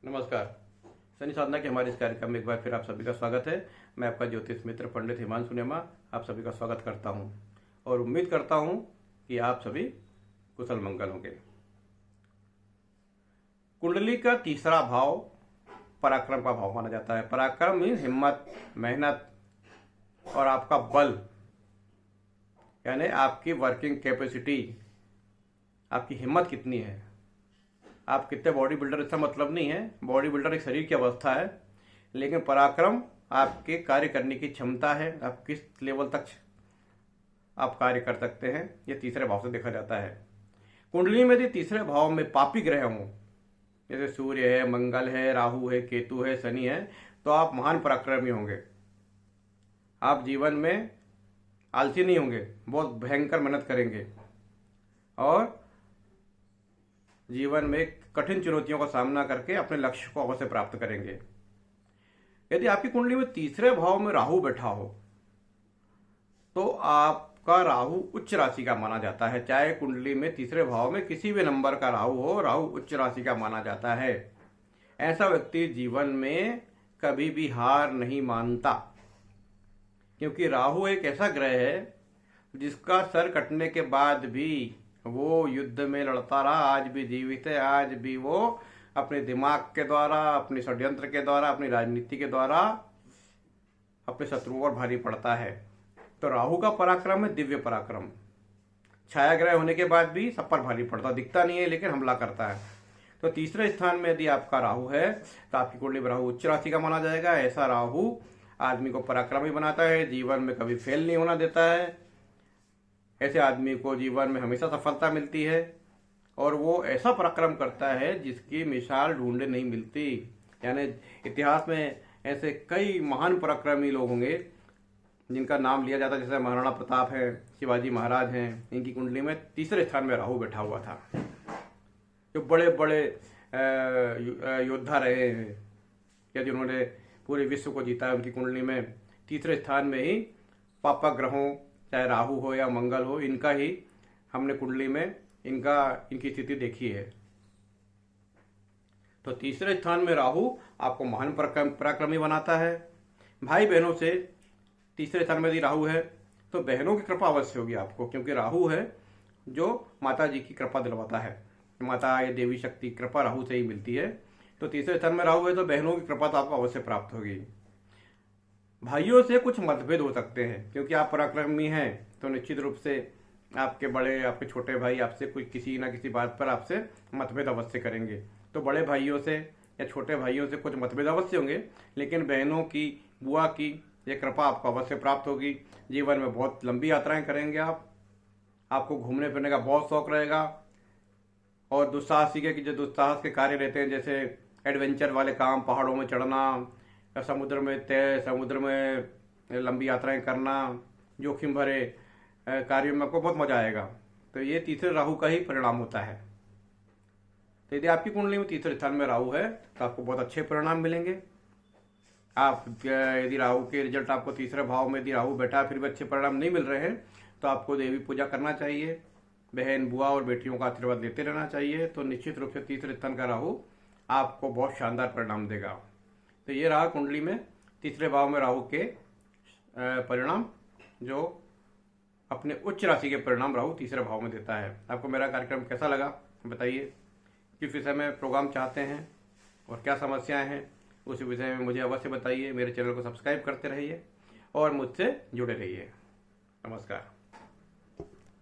नमस्कार। शनि साधना के हमारे इस कार्यक्रम में एक बार फिर आप सभी का स्वागत है। मैं आपका ज्योतिष मित्र पंडित हिमांशु नेमा आप सभी का स्वागत करता हूं और उम्मीद करता हूं कि आप सभी कुशल मंगल होंगे। कुंडली का तीसरा भाव पराक्रम का भाव माना जाता है। पराक्रम मीन्स हिम्मत, मेहनत और आपका बल, यानी आपकी वर्किंग कैपेसिटी, आपकी हिम्मत कितनी है, आप कितने बॉडी बिल्डर, इसका मतलब नहीं है। बॉडी बिल्डर एक शरीर की अवस्था है, लेकिन पराक्रम आपके कार्य करने की क्षमता है, आप किस लेवल तक आप कार्य कर सकते हैं, ये तीसरे भाव से देखा जाता है। कुंडली में यदि तीसरे भाव में पापी ग्रह हों, जैसे सूर्य है, मंगल है, राहु है, केतु है, शनि है, तो आप महान पराक्रमी होंगे। आप जीवन में आलसी नहीं होंगे, बहुत भयंकर मेहनत करेंगे और जीवन में कठिन चुनौतियों का सामना करके अपने लक्ष्य को अवश्य प्राप्त करेंगे। यदि आपकी कुंडली में तीसरे भाव में राहु बैठा हो तो आपका राहु उच्च राशि का माना जाता है। चाहे कुंडली में तीसरे भाव में किसी भी नंबर का राहु हो, राहु उच्च राशि का माना जाता है। ऐसा व्यक्ति जीवन में कभी भी हार नहीं मानता, क्योंकि राहु एक ऐसा ग्रह है जिसका सर कटने के बाद भी वो युद्ध में लड़ता रहा, आज भी जीवित है। आज भी वो अपने दिमाग के द्वारा, अपने षड्यंत्र के द्वारा, अपनी राजनीति के द्वारा अपने शत्रुओं पर भारी पड़ता है। तो राहु का पराक्रम है दिव्य पराक्रम। छाया ग्रह होने के बाद भी सब पर भारी पड़ता, दिखता नहीं है लेकिन हमला करता है। तो तीसरे स्थान में यदि आपका राहु है तो आपकी कुंडली में राहु उच्च राशि का माना जाएगा। ऐसा राहु आदमी को पराक्रमी बनाता है, जीवन में कभी फेल नहीं होना देता है। ऐसे आदमी को जीवन में हमेशा सफलता मिलती है और वो ऐसा पराक्रम करता है जिसकी मिसाल ढूंढे नहीं मिलती। यानी इतिहास में ऐसे कई महान पराक्रमी लोग होंगे जिनका नाम लिया जाता है, जैसे महाराणा प्रताप है, शिवाजी महाराज हैं। इनकी कुंडली में तीसरे स्थान में राहु बैठा हुआ था। जो बड़े बड़े योद्धा रहे हैं, यदि उन्होंने पूरे विश्व को जीता है, उनकी कुंडली में तीसरे स्थान में ही पापा ग्रहों, चाहे राहु हो या मंगल हो, इनका ही हमने कुंडली में इनकी स्थिति देखी है। तो तीसरे स्थान में राहु आपको महान पराक्रमी बनाता है। भाई बहनों से तीसरे स्थान में यदि राहु है तो बहनों की कृपा अवश्य होगी आपको, क्योंकि राहु है जो माता जी की कृपा दिलवाता है। माता या देवी शक्ति कृपा राहु से ही मिलती है। तो तीसरे स्थान में राहु है तो बहनों की कृपा तो आपको अवश्य प्राप्त होगी। भाइयों से कुछ मतभेद हो सकते हैं, क्योंकि आप पराक्रमी हैं तो निश्चित रूप से आपके बड़े, आपके छोटे भाई आपसे कोई किसी ना किसी बात पर आपसे मतभेद अवश्य करेंगे। तो बड़े भाइयों से या छोटे भाइयों से कुछ मतभेद अवश्य होंगे, लेकिन बहनों की, बुआ की ये कृपा आपको अवश्य प्राप्त होगी। जीवन में बहुत लंबी यात्राएं करेंगे आपको घूमने फिरने का बहुत शौक रहेगा। और दुस्साहसिक के जो दुस्साहस के कार्य रहते हैं, जैसे एडवेंचर वाले काम, पहाड़ों में चढ़ना, समुद्र में लंबी यात्राएं करना, जोखिम भरे कार्यों में आपको बहुत मजा आएगा। तो ये तीसरे राहु का ही परिणाम होता है। तो यदि आपकी कुंडली में तीसरे स्थान में राहु है तो आपको बहुत अच्छे परिणाम मिलेंगे। आप यदि राहु के रिजल्ट आपको तीसरे भाव में यदि राहु बैठा फिर भी अच्छे परिणाम नहीं मिल रहे हैं तो आपको देवी पूजा करना चाहिए, बहन, बुआ और बेटियों का आशीर्वाद लेते रहना चाहिए। तो निश्चित रूप से तीसरे स्थान का राहु आपको बहुत शानदार परिणाम देगा। तो ये रहा कुंडली में तीसरे भाव में राहु के परिणाम, जो अपने उच्च राशि के परिणाम राहु तीसरे भाव में देता है। आपको मेरा कार्यक्रम कैसा लगा बताइए। किस विषय में प्रोग्राम चाहते हैं और क्या समस्याएं हैं, उस विषय में मुझे अवश्य बताइए। मेरे चैनल को सब्सक्राइब करते रहिए और मुझसे जुड़े रहिए। नमस्कार।